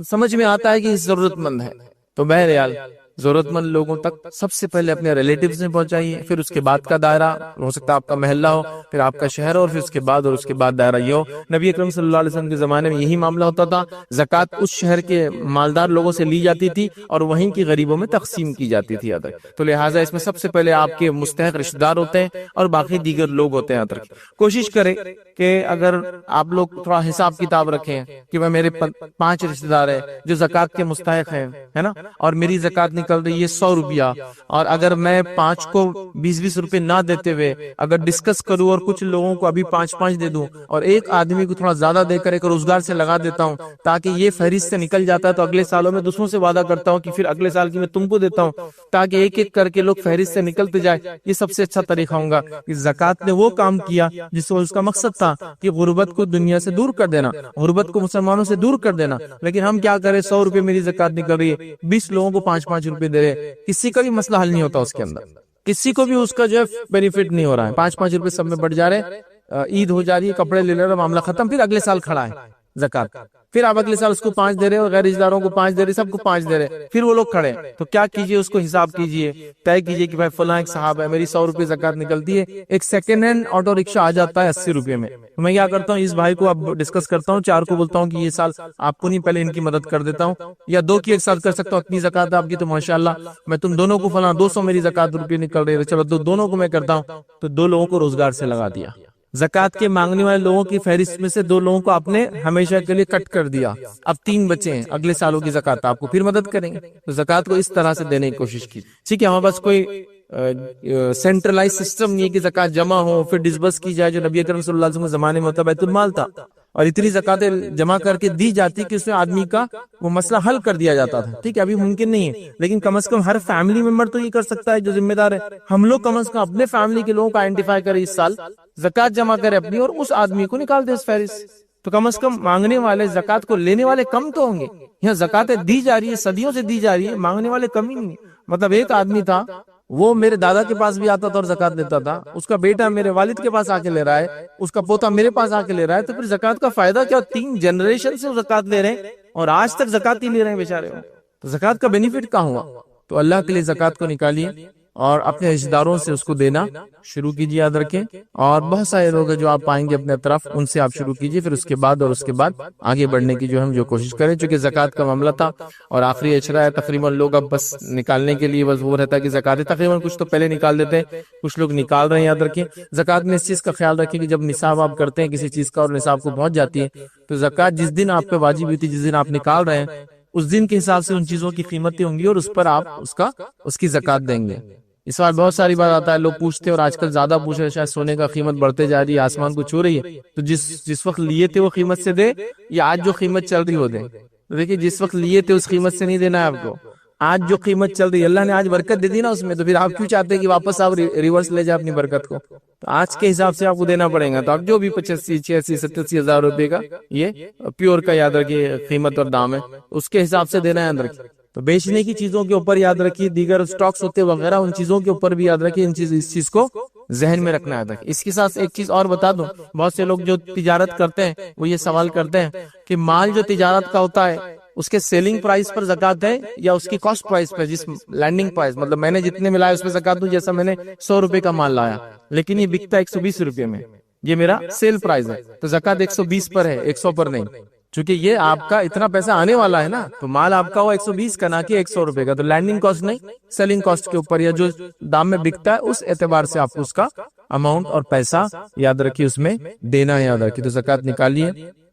سمجھ میں آتا ہے کہ ضرورت مند ہے، تو بہرحال ضرورت مند لوگوں تک سب سے پہلے اپنے ریلیٹیوز میں پہنچائیے، پھر اس کے بعد کا دائرہ، ہو سکتا ہے آپ کا محلہ ہو، پھر آپ کا شہر ہو، اور پھر اس کے بعد دائرہ یہ ہو۔ نبی اکرم صلی اللہ علیہ وسلم کے زمانے میں یہی معاملہ ہوتا تھا، زکوٰۃ اس شہر کے مالدار لوگوں سے لی جاتی تھی اور وہیں کی غریبوں میں تقسیم کی جاتی تھی ادھر، تو لہٰذا اس میں سب سے پہلے آپ کے مستحق رشتہ دار ہوتے ہیں اور باقی دیگر لوگ ہوتے ہیں ادھر۔ کوشش کریں کہ اگر آپ لوگ تھوڑا حساب کتاب رکھیں کہ وہ میرے 5 رشتہ دار ہیں جو زکوٰۃ کے مستحق ہیں، ہے نا، اور میری زکوٰۃ نکل رہی ہے 100 روپیہ، اور اگر میں 5 کو 20 روپے نہ دیتے ہوئے اگر ڈسکس کروں اور کچھ لوگوں کو ابھی 5 دے دوں اور ایک آدمی کو تھوڑا زیادہ دے کر ایک روزگار سے لگا دیتا ہوں تاکہ یہ فہرست سے نکل جاتا ہے، تو اگلے سالوں میں دوسروں سے وعدہ کرتا ہوں کہ پھر اگلے سال کی میں تم کو دیتا ہوں، تاکہ ایک ایک کر کے لوگ فہرست سے نکلتے جائے، یہ سب سے اچھا طریقہ ہوگا کہ زکوٰۃ نے وہ کام کیا جس کو اس کا مقصد تھا کہ غربت کو دنیا سے دور کر دینا، غربت کو مسلمانوں سے دور کر دینا، لیکن ہم کیا کریں، 100 روپے میری زکوٰۃ نکل رہی ہے، 20 لوگوں کو 5 روپے دے رہے، کسی کا بھی مسئلہ حل نہیں ہوتا اس کے اندر، کسی کو بھی اس کا جو ہے بینیفٹ نہیں ہو رہا ہے، 5 روپے سب میں بڑھ جا رہے، عید ہو جا رہی ہے، کپڑے لے رہے، معاملہ ختم، پھر اگلے سال کھڑا ہے زکوٰۃ، پھر آپ اگلے سال اس کو 5 دے رہے اور غیر رشتہ داروں کو 5 دے رہے، سب کو 5 دے رہے، پھر وہ لوگ کھڑے، تو کیا کیجئے، اس کو حساب کیجئے، طے کیجئے کہ بھائی فلاں ایک صاحب ہے، میری 100 روپے زکوٰۃ نکلتی ہے، ایک سیکنڈ ہینڈ آٹو رکشہ آ جاتا ہے 80 روپے میں، میں کیا کرتا ہوں، اس بھائی کو اب ڈسکس کرتا ہوں، 4 کو بولتا ہوں کہ یہ سال آپ کو نہیں، پہلے ان کی مدد کر دیتا ہوں، یا 2 کی ایک ساتھ کر سکتا ہوں، اتنی زکوٰۃ آپ کی تو ماشاءاللہ میں تم دونوں کو فلاں 200 میری زکوٰۃ روپے نکل رہی ہے، چلو دونوں کو میں کرتا ہوں، تو 2 لوگوں کو روزگار سے لگا دیا، زکوٰۃ کے مانگنے والے لوگوں کی فہرست میں سے 2 لوگوں کو آپ نے ہمیشہ کے لیے کٹ کر دیا، اب 3 بچے ہیں، اگلے سالوں کی زکوٰۃ آپ کو پھر مدد کریں گے، تو زکوٰۃ کو اس طرح سے دینے کی کوشش کی، ٹھیک ہے، ہمارے پاس کوئی سینٹرلائز سسٹم نہیں ہے کہ زکوٰۃ جمع ہو پھر ڈسبرس کی جائے، جو نبی اکرم صلی اللہ علیہ وسلم کے زمانے میں ہوتا بیت المال تھا، اور اتنی زکوٰۃیں جمع کر کے دی جاتی کہ اس میں آدمی کا وہ مسئلہ حل کر دیا جاتا تھا، ٹھیک ہے، ابھی ممکن نہیں ہے، لیکن کم از کم ہر فیملی ممبر تو یہ کر سکتا ہے جو ذمہ دار ہے، ہم لوگ کم از کم اپنے فیملی کے لوگوں کو آئیڈینٹیفائی کریں، اس سال زکوٰۃ جمع کرے اپنی اور اس آدمی کو نکال دے اس فہرست، تو کم از کم مانگنے والے زکوٰۃ کو لینے والے کم تو ہوں گے، یہاں زکوٰۃیں دی جا رہی ہے، صدیوں سے دی جا رہی ہے، مانگنے والے کم ہی نہیں، مطلب ایک آدمی تھا وہ میرے دادا کے پاس بھی آتا تھا اور زکوٰۃ دیتا تھا، اس کا بیٹا میرے والد کے پاس آ کے لے رہا ہے، اس کا پوتا میرے پاس آ کے لے رہا ہے، تو پھر زکوٰۃ کا فائدہ کیا، 3 جنریشن سے زکوٰۃ لے رہے ہیں اور آج تک زکوٰۃ ہی لے رہے ہیں بیچارے، تو زکوٰۃ کا بینیفٹ کہاں ہوا، تو اللہ کے لیے زکوٰۃ کو نکالیے اور اپنے رشتہ داروں سے اس کو دینا شروع کیجیے، یاد رکھیں، اور بہت سارے لوگ جو آپ پائیں گے اپنے طرف، ان سے آپ شروع کیجیے، پھر اس کے بعد آگے بڑھنے کی جو ہم جو کوشش کریں، چونکہ زکوٰۃ کا معاملہ تھا اور آخری اشرا ہے، تقریباً لوگ اب بس نکالنے کے لیے بس وہ رہتا ہے کہ زکوٰۃ تقریباً کچھ تو پہلے نکال دیتے ہیں، کچھ لوگ نکال رہے ہیں، یاد رکھیں زکوٰۃ میں اس چیز کا خیال رکھیں کہ جب نصاب آپ کرتے ہیں کسی چیز کا اور نصاب کو پہنچ جاتی ہے، تو زکوٰۃ جس دن آپ پہ واجب ہوئی تھی، جس دن آپ نکال رہے ہیں، اس دن کے حساب سے ان چیزوں کی قیمتیں ہوں گی اور اس پر آپ اس کی زکوٰۃ دیں گے۔ اس بار بہت ساری بات آتا ہے، لوگ پوچھتے اور آج کل زیادہ پوچھ رہے، شاید سونے کا قیمت بڑھتے جا رہی ہے، آسمان کو چھو رہی ہے، تو جس وقت لیے تھے وہ قیمت سے دے یا آج جو قیمت چل رہی ہو دے، دیکھیے جس وقت لیے تھے اس قیمت سے نہیں دینا ہے آپ کو، آج جو قیمت چل رہی ہے اللہ نے آج برکت دے دی نا اس میں، تو پھر آپ کیوں چاہتے ہیں کہ واپس آپ ریورس لے جائیں اپنی برکت کو، تو آج کے حساب سے آپ کو دینا پڑے گا، تو آپ جو بھی 85 86 87 ہزار روپے کا یہ پیور کا یاد رکھیے قیمت اور دام ہے، اس کے حساب سے دینا ہے اندر کی، تو بیچنے کی چیزوں کے اوپر یاد رکھیے، دیگر سٹاکس ہوتے وغیرہ ان چیزوں کے اوپر بھی یاد رکھیے، اس چیز کو ذہن میں رکھنا ہے۔ اس کے ساتھ ایک چیز اور بتا دوں، بہت سے لوگ جو تجارت کرتے ہیں وہ یہ سوال کرتے ہیں کہ مال جو تجارت کا ہوتا ہے اس کے سیلنگ پرائس پر زکوٰۃ ہے یا اس کی کاسٹ پرائس پر، جس لینڈنگ پرائس، مطلب میں نے جتنے میں لایا اس پہ زکوٰۃ دوں، جیسا میں نے 100 روپے کا مال لایا لیکن یہ بکتا 120 روپے میں، یہ میرا سیل پرائس ہے، تو زکوٰۃ 120 پر ہے، 100 پر نہیں، چونکہ یہ آپ کا اتنا پیسہ آنے والا ہے نا، تو مال آپ کا ہوا 120 کا نہ کہ 100 روپے کا، تو لینڈنگ کاسٹ نہیں، سیلنگ کاسٹ کے اوپر یا جو دام میں بکتا ہے اس اعتبار سے آپ کو اس کا اماؤنٹ اور پیسہ یاد رکھیے اس میں دینا ہے، یاد رکھیے۔ تو زکوٰۃ نکالیے،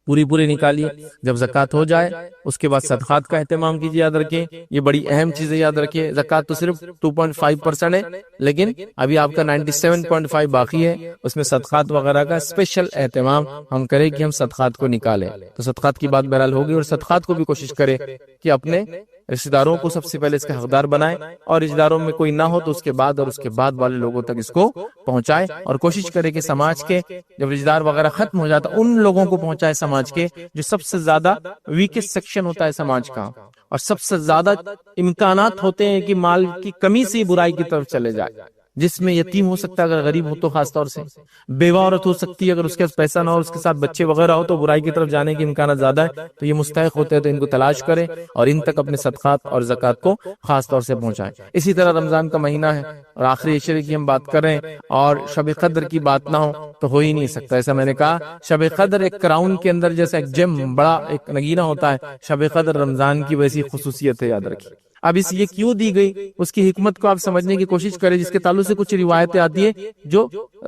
پوری نکالیے، جب زکوٰۃ ہو جائے اس کے بعد صدقات کا اہتمام کیجیے، یاد رکھیے یہ بڑی اہم چیز ہے، یاد رکھیے۔ زکوٰۃ تو صرف 2.5% ہے، لیکن ابھی آپ کا 97.5 باقی ہے، اس میں صدقات وغیرہ کا اسپیشل اہتمام ہم کریں کہ ہم صدقات کو نکالیں۔ تو صدقات کی بات بہرحال ہوگی، اور صدقات کو بھی کوشش کریں کہ اپنے رشتہ داروں کو سب سے پہلے اس کا حقدار بنائیں، اور رشتہ داروں میں کوئی نہ ہو تو اس کے بعد اور اس کے بعد والے لوگوں تک اس کو پہنچائے، اور کوشش کرے کہ سماج کے جب رشتہ دار وغیرہ ختم ہو جاتا ان لوگوں کو پہنچائے سماج کے جو سب سے زیادہ ویکسٹ سیکشن ہوتا ہے سماج کا، اور سب سے زیادہ امکانات ہوتے ہیں کہ مال کی کمی سے برائی کی طرف چلے جائے، جس میں یتیم ہو سکتا ہے اگر غریب ہو تو، خاص طور سے بیوہ عورت ہو سکتی ہے اگر اس کے پاس پیسہ نہ ہو، اس کے ساتھ بچے وغیرہ ہو تو برائی کی طرف جانے کے امکانات زیادہ ہے، تو یہ مستحق ہوتے ہیں، تو ان کو تلاش کریں اور ان تک اپنے صدقات اور زکوٰۃ کو خاص طور سے پہنچائیں۔ اسی طرح رمضان کا مہینہ ہے اور آخری عشرے کی ہم بات کر رہے ہیں، اور شب قدر کی بات نہ ہو تو ہو ہی نہیں سکتا۔ ایسا میں نے کہا شب قدر ایک کراؤن کے اندر جیسا ایک جم بڑا ایک نگینہ ہوتا ہے، شب قدر رمضان کی ویسی خصوصیت ہے، یاد رکھیے۔ اب اس یہ کیوں دی گئی اس کی حکمت کو آپ سمجھنے کی کوشش کریں، جس کے تعلق سے کچھ روایتیں آتی ہیں جو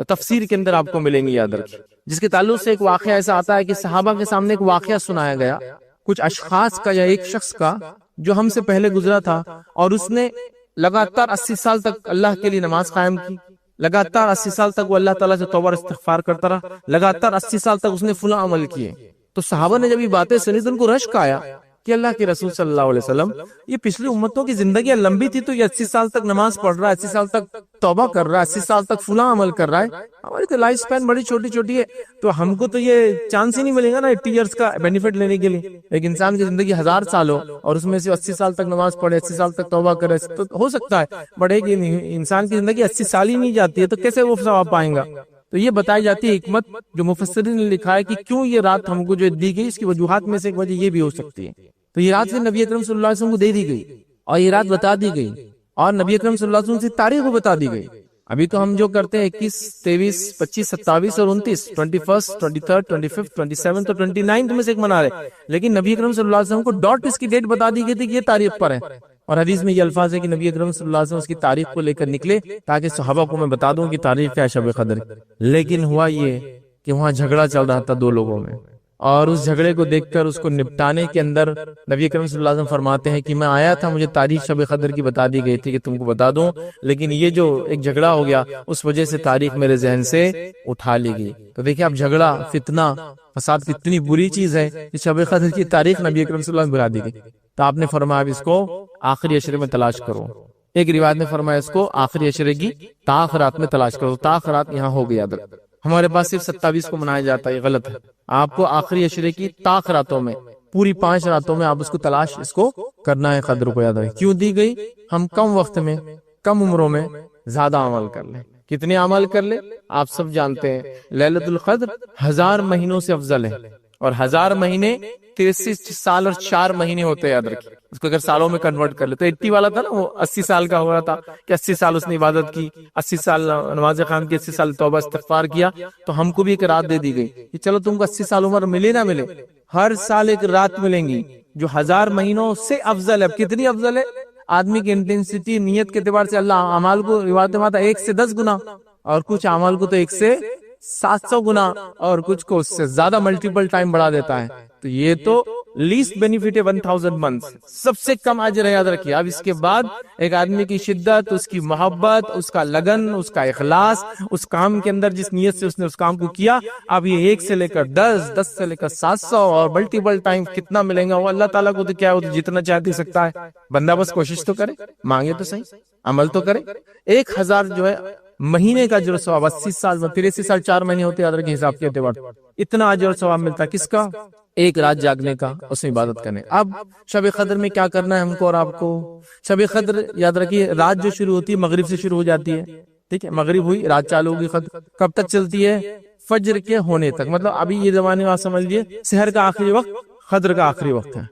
تفسیر کے اندر آپ کو ملیں گی، یاد رکھیں، جس کے تعلق سے ایک واقعہ ایسا آتا ہے کہ صحابہ کے سامنے ایک واقعہ سنایا گیا کچھ اشخاص کا یا ایک شخص کا جو ہم سے پہلے گزرا تھا، اور اس نے لگاتار 80 سال تک اللہ کے لیے نماز قائم کی، لگاتار 80 سال تک وہ اللہ تعالیٰ سے توبہ اور استغفار کرتا رہا، لگاتار 80 سال تک اس نے فلاں عمل کیے۔ تو صحابہ نے جب یہ باتیں سنی تو ان کو رشک آیا کہ اللہ کے رسول صلی اللہ علیہ وسلم، یہ پچھلی امتوں کی زندگیاں لمبی تھی تو یہ 80 سال تک نماز پڑھ رہا ہے، 80 سال تک توبہ کر رہا ہے، 80 سال تک فلاں عمل کر رہا ہے، ہماری تو لائف سپین بڑی چھوٹی چھوٹی ہے، تو ہم کو تو یہ چانس ہی نہیں ملے گا نا 80 ایئرس کا بینیفٹ لینے کے لیے۔ ایک انسان کی زندگی 1000 سال ہو اور اس میں سے 80 سال تک نماز پڑھے، 80 سال تک توبہ کرے تو ہو سکتا ہے، بٹ ایک انسان کی زندگی 80 سال ہی نہیں جاتی ہے تو کیسے وہ ثواب پائیں گا؟ تو یہ بتائی جاتی ہے حکمت جو مفسرین نے لکھا ہے کہ کیوں یہ رات ہم کو جو دی گئی، اس کی وجوہات میں سے ایک وجہ یہ بھی ہو سکتی ہے۔ تو یہ رات نبی اکرم صلی اللہ علیہ وسلم کو دے دی گئی، اور یہ رات بتا دی گئی، اور نبی اکرم صلی اللہ علیہ وسلم سے تاریخ کو بتا دی گئی۔ ابھی تو ہم جو کرتے ہیں 21 23 25 27 اور 29 21 23 25 27 تو 29 میں سے ایک منا رہے، لیکن نبی اکرم صلی اللہ علیہ وسلم کو ڈاٹ اس کی ڈیٹ بتا دی گئی تھی کہ یہ تاریخ پر ہے، اور حدیث میں یہ الفاظ ہے کہ نبی اکرم صلی اللہ علیہ وسلم اس کی تاریخ کو لے کر نکلے تاکہ صحابہ کو میں بتا دوں کہ تاریخ کیا ہے شب قدر۔ لیکن ہوا یہ کہ وہاں جھگڑا چل رہا تھا دو لوگوں میں، اور اس جھگڑے کو دیکھ کر اس کو نپٹانے کے اندر نبی اکرم صلی اللہ علیہ وسلم فرماتے ہیں کہ میں آیا تھا، مجھے تاریخ شب قدر کی بتا دی گئی تھی کہ تم کو بتا دوں، لیکن یہ جو ایک جھگڑا ہو گیا اس وجہ سے تاریخ میرے ذہن سے اٹھا لی گئی۔ تو دیکھیں اب جھگڑا، فتنہ، فساد کتنی بری چیز ہے کہ شب قدر کی تاریخ نبی اکرم صلی اللہ علیہ وسلم بتا دی گئی۔ تو آپ نے فرمایا اب اس کو آخری عشرے میں تلاش کرو۔ ایک روایت نے فرمایا اس کو آخری عشرے کی تاخرات میں تلاش کرو۔ تاخرات یہاں ہو گیا، ہمارے پاس صرف 27 کو منایا جاتا ہے، یہ غلط ہے۔ آپ کو آخری عشرے کی تاخراتوں میں پوری 5 راتوں میں آپ اس کو تلاش اس کو کرنا ہے، قدر کو یاد رکھیں۔ کیوں دی گئی؟ ہم کم وقت میں کم عمروں میں زیادہ عمل کر لیں۔ کتنے عمل کر لیں آپ سب جانتے ہیں، لیلۃ القدر 1000 مہینوں سے افضل ہے، اور 1000 مہینے 63 سال اور 4 مہینے ہوتے ہیں، یاد رکھیں۔ اس کو اگر سالوں میں کنورٹ کر لے تو 80 والا تھا نا، وہ 80 سال کا ہو رہا تھا کہ 80 سال اس نے عبادت کی، 80 سال نماز قائم کی، 80 سال توبہ استغفار کیا۔ تو ہم کو بھی ایک رات دے دی گئی کہ چلو تم کو 80 سال عمر ملے نہ ملے، ہر سال ایک رات ملیں گی جو 1000 مہینوں سے افضل ہے۔ اب کتنی افضل ہے؟ آدمی کی انٹینسٹی، نیت کے اعتبار سے اللہ اعمال کو روایت میں آتا ہے 1 سے 10 گنا، اور کچھ اعمال کو تو 1 سے 700 گنا، اور کچھ کو اس سے زیادہ ملٹیپل ٹائم بڑھا دیتا ہے۔ تو یہ تو لیسٹ بینیفٹ ہے 1000 منتھس، سب سے کم اجر ہے، یاد رکھیے۔ اب اس کے بعد ایک آدمی کی شدت، اس کی محبت، اس کا لگن، اس کا اخلاص، اس کام کے اندر جس نیت سے اس نے اس کام کو کیا، اب یہ 1 سے لے کر 10، 10 سے لے کر 700 اور ملٹیپل ٹائم کتنا ملے گا وہ اللہ تعالیٰ کو تو کیا وہ تو جتنا چاہے دے سکتا ہے۔ بندہ بس کوشش تو کرے، مانگے تو صحیح، عمل تو کرے۔ 1000 جو ہے مہینے کا اجر و ثواب، 80 سال میں 83 سال 4 مہینے ہوتے ہیں، یاد رکھیں حساب کے اعتبار اتنا اجر و ثواب ملتا ہے۔ کس کا؟ ایک رات جاگنے کا، اس میں عبادت کرنے۔ اب شب قدر میں کیا کرنا ہے ہم کو اور آپ کو؟ شب قدر یاد رکھیے رات جو شروع ہوتی ہے مغرب سے شروع ہو جاتی ہے، ٹھیک ہے، مغرب ہوئی رات چالو ہوگی، کب تک چلتی ہے؟ فجر کے ہونے تک، مطلب ابھی یہ زمانے میں آپ سمجھ لیجیے سحر کا آخری وقت قدر کا آخری وقت ہے،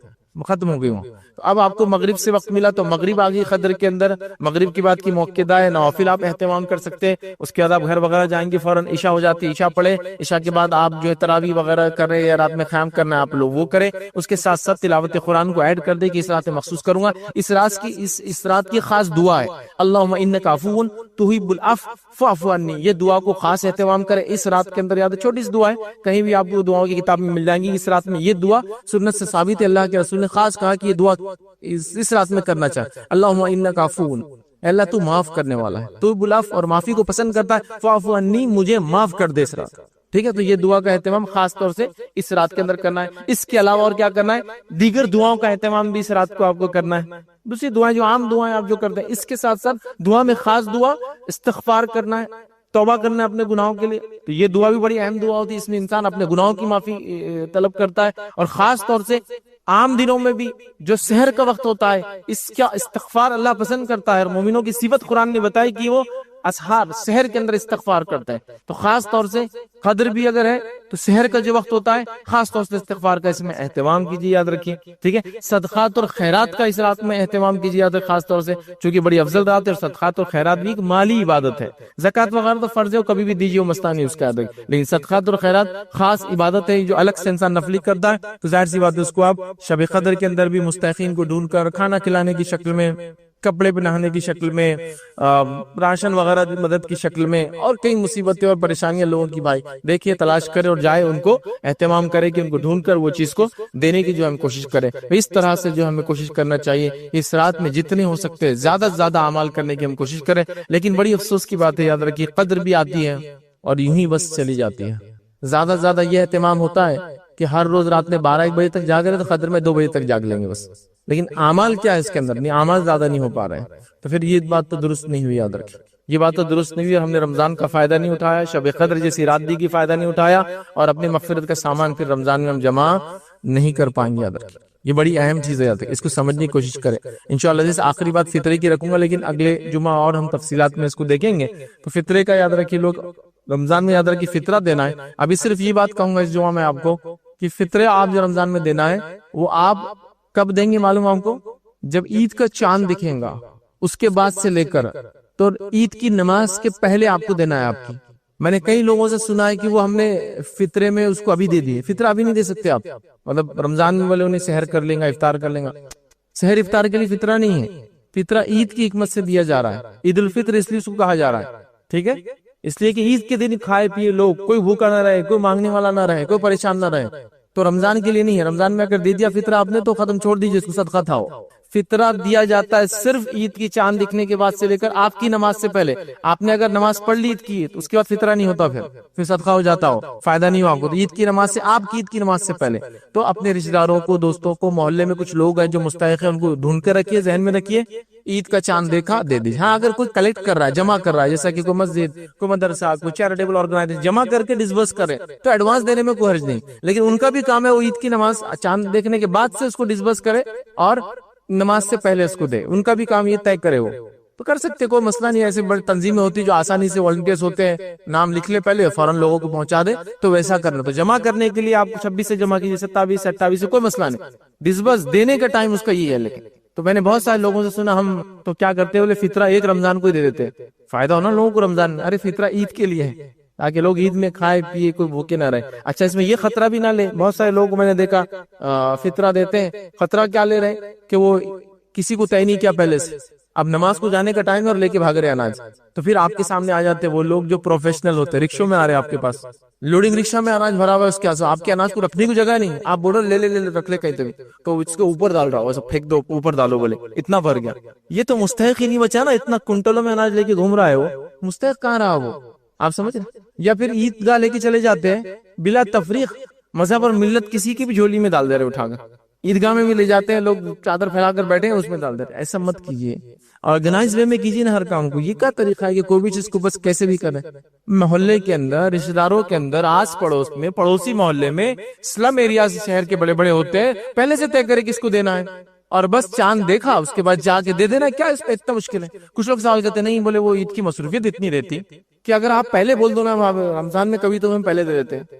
ختم ہو گئی وہاں۔ تو اب آپ کو مغرب سے وقت ملا تو مغرب آ گئی قدر کے اندر، مغرب کی بعد کی موقع ہے، نوافل آپ اہتمام کر سکتے ہیں، اس کے بعد آپ گھر وغیرہ جائیں گے فوراً عشاء ہو جاتی ہے، عشاء پڑھے، عشاء کے بعد آپ جو ہے تراویح وغیرہ کر رہے ہیں یا رات میں قیام کرنا ہے آپ لوگ وہ کریں، اس کے ساتھ ساتھ تلاوت قرآن کو ایڈ کر دیں کہ اس رات میں مخصوص کروں گا، اس رات کی خاص دعا ہے اللہم انک عفو تحب العفو فاعف عنی، یہ دعا کو خاص اہتمام کریں اس رات کے اندر، یاد ہے چھوٹی سی دعا ہے، کہیں بھی آپ کو دعاؤں کی کتاب میں مل جائیں گی، اس رات میں یہ دعا سنت سے ثابت ہے، اللہ کے رسول نے خاص کہا کہ یہ دعا اس رات میں کرنا چاہے، اللہم انک عفو، اللہ تو معاف کرنے والا ہے، تو بلاف اور معافی کو پسند کرتا ہے، فاعف عنی مجھے معاف کر دے اس رات، ٹھیک ہے، تو یہ دعا کا اہتمام خاص طور سے اس رات کے اندر کرنا ہے، اس کے علاوہ اور کیا کرنا ہے، دیگر دعاؤں کا اہتمام بھی اس رات کو آپ کو کرنا ہے، دوسری دعائیں جو عام دعائیں آپ جو کرتے ہیں، اس کے ساتھ ساتھ دعا میں خاص دعا استغفار کرنا ہے، توبہ کرنا ہے اپنے گناہوں کے لیے، تو یہ دعا بھی بڑی اہم دعا ہوتی ہے، اس میں انسان اپنے گناہوں کی معافی طلب کرتا ہے، اور خاص طور سے عام دنوں میں بھی جو سحر کا وقت ہوتا ہے اس کا استغفار اللہ پسند کرتا ہے، اور مومنوں کی صفت قرآن نے بتائی کہ وہ اسحار سحر کے اندر استغفار کرتا ہے، تو خاص طور سے قدر بھی اگر ہے تو سحر کا جو وقت ہوتا ہے خاص طور سے استغفار کا اس میں اہتمام کیجیے، یاد رکھیے، ٹھیک ہے، صدقات اور خیرات کا اس رات میں اہتمام کیجیے، یاد رکھیے خاص طور سے چونکہ بڑی افضل رات ہے، اور صدقات اور خیرات بھی ایک مالی عبادت ہے، زکوٰۃ وغیرہ تو فرض ہے وہ کبھی بھی دیجیے، وہ مسئلہ نہیں اس کا، لیکن صدقات اور خیرات خاص عبادت ہے جو الگ سے انسان نفلی کرتا ہے، تو ظاہر سی بات ہے اس کو آپ شب قدر کے اندر بھی مستحقین کو ڈھونڈ کر کھانا کھلانے کی شکل میں، کپڑے پہنانے کی شکل میں، راشن وغیرہ کی مدد کی شکل میں، اور کئی مصیبتیں اور پریشانیاں لوگوں کی بھائی دیکھیے تلاش کرے اور جائے، ان کو اہتمام کرے کہ ان کو ڈھونڈ کر وہ چیز کو دینے کی جو ہم کوشش کریں، اس طرح سے جو ہمیں کوشش کرنا چاہیے اس رات میں جتنے ہو سکتے ہیں زیادہ سے زیادہ اعمال کرنے کی ہم کوشش کریں، لیکن بڑی افسوس کی بات ہے، یاد رکھیے قدر بھی آتی ہے اور یوں ہی بس چلی جاتی ہے، زیادہ سے زیادہ یہ اہتمام ہوتا ہے کہ ہر روز رات میں 12-1 بجے تک جاگ رہے تو قدر میں 2 بجے تک جاگ لیں گے بس، لیکن اعمال کیا ہے اس کے اندر، نہیں اعمال زیادہ نہیں ہو پا رہے ہیں، تو پھر یہ بات تو درست نہیں ہوئی، یاد رکھیں یہ بات تو درست نہیں ہوئی، اور ہم نے رمضان کا فائدہ نہیں اٹھایا، شب قدر جیسی رات دی کی فائدہ نہیں اٹھایا، اور اپنی مغفرت کا سامان پھر رمضان میں ہم جمع نہیں کر پائیں گے، یاد رکھیں یہ بڑی اہم چیز ہے، یاد رکھیں اس کو سمجھنے کی کوشش کریں، انشاءاللہ جیسے آخری بات فطرے کی رکھوں گا، لیکن اگلے جمعہ اور ہم تفصیلات میں اس کو دیکھیں گے، تو فطرے کا یاد رکھیے لوگ رمضان میں یاد رکھیے فطرہ دینا ہے، ابھی صرف یہ بات کہوں گا اس جمعہ میں آپ کو کہ فطرے آپ جو رمضان میں دینا ہے وہ آپ کب دیں گے معلوم آپ کو، جب عید کا چاند دکھیں گا اس کے بعد سے لے کر تو عید کی نماز کے پہلے آپ کو دینا ہے آپ کی، میں نے کئی لوگوں سے سنا ہے کہ وہ ہم نے فطرے میں اس کو ابھی دے دیے، فطرہ ابھی نہیں دے سکتے آپ، مطلب رمضان والے انہیں سحر کر لیں گا، افطار کر لیں گا، سحر افطار کے لیے فطرہ نہیں ہے، فطرہ عید کی حکمت سے دیا جا رہا ہے، عید الفطر اس لیے اس کو کہا جا رہا ہے، ٹھیک ہے، اس لیے کہ عید کے دن کھائے پیے لوگ، کوئی بھوکا نہ رہے، کوئی مانگنے والا نہ رہے، کوئی پریشان نہ رہے، تو رمضان کے لیے نہیں ہے، رمضان میں اگر دے دیا فطرہ آپ نے تو ختم، چھوڑ دیجیے اس کو، صدقہ تھا وہ، فطرہ دیا جاتا ہے صرف عید کی چاند دکھنے کے بعد سے لے کر آپ کی نماز سے پہلے، آپ نے اگر نماز پڑھ لی عید کی تو اس کے بعد فطرہ نہیں ہوتا، پھر صدقہ ہو جاتا ہو، فائدہ نہیں ہو آپ کو، تو عید کی نماز سے آپ کی عید کی نماز سے پہلے، تو اپنے رشتہ داروں کو، دوستوں کو، محلے میں کچھ لوگ ہیں جو مستحق ہیں ان کو ڈھونڈ کے رکھیے، ذہن میں رکھیے، عید کا چاند دیکھا دے دیجیے، ہاں اگر کوئی کلیکٹ کر رہا ہے، جمع کر رہا ہے، جیسا کہ کوئی مسجد، کوئی مدرسہ، کوئی چیریٹیبل آرگنائزیشن جمع کر کے ڈسبرس کرے تو ایڈوانس دینے میں کوئی حرج نہیں، لیکن ان کا بھی کام ہے وہ عید کی نماز چاند دیکھنے کے بعد سے اس کو ڈسبرس کرے اور نماز سے پہلے اس کو دے، ان کا بھی کام یہ طے کرے، وہ تو کر سکتے، کوئی مسئلہ نہیں، ایسے بڑی تنظیمیں ہوتی جو آسانی سے والنٹیئرز ہوتے ہیں، نام لکھ لے پہلے فوراً لوگوں کو پہنچا دے، تو ویسا کرنا، تو جمع کرنے کے لیے آپ 26 سے جمع کیجیے، 27 سے 28 سے کوئی مسئلہ نہیں، ڈسبرس دینے کا ٹائم اس کا یہ ہے، لیکن تو میں نے بہت سارے لوگوں سے سنا ہم تو کیا کرتے بولے فطرہ ایک رمضان کو ہی دے دیتے، فائدہ ہونا لوگوں کو رمضان میں، ارے فطرہ عید کے لیے ہے تاکہ لوگ عید میں کھائے پیے کوئی بھوکے نہ رہے، اچھا اس میں یہ خطرہ بھی نہ لے، بہت سارے لوگ میں نے دیکھا فطرہ دیتے ہیں، خطرہ کیا لے رہے کہ وہ کسی کو طے نہیں کیا پہلے سے، اب نماز کو جانے کا ٹائم ہے اور لے کے بھاگ رہے اناج، تو پھر آپ کے سامنے آ جاتے وہ لوگ جو پروفیشنل ہوتے، رکشوں میں آ رہے آپ کے پاس، لوڈنگ رکشا میں اناج بھرا ہوا ہے، اس کے آپ کے اناج کو رکھنے کی جگہ نہیں، آپ بولو لے رکھ لے کہیں تو اس کے اوپر ڈال رہا ہو، ایسا پھینک دو اوپر ڈالو، بولے اتنا بھر گیا، یہ تو مستحق ہی نہیں بچا نا، اتنا کنٹلوں میں اناج لے کے گھوم رہا ہے وہ، مستحق کہاں رہا وہ، آپ سمجھ رہے، یا پھر عید گاہ لے کے چلے جاتے ہیں بلا تفریق، مذہب اور ملت کسی کی بھی جھولی میں ڈال دے رہے اٹھا کر، عیدگاہ میں بھی لے جاتے ہیں لوگ، چادر پھیلا کر بیٹھے ہیں اس میں ڈال دیتے، ایسا مت کیجیے، آرگنائز وے میں کیجیے نا ہر کام کو، یہ کیا طریقہ ہے کہ کوئی بھی چیز کو بس کیسے بھی کرے، محلے کے اندر، رشتہ داروں کے اندر، آس پڑوس میں، پڑوسی محلے میں، سلم ایریاز شہر کے بڑے بڑے ہوتے ہیں، پہلے سے طے کرے کس کو دینا ہے، اور بس چاند دیکھا اس کے بعد جا کے دے دینا، کیا اس پہ اتنا مشکل ہے؟ کچھ لوگ سوال کرتے نہیں، بولے وہ عید کی مصروفیت اتنی رہتی کہ اگر آپ پہلے بول دو نا رمضان میں کبھی تو ہم پہلے دے دیتے ہیں،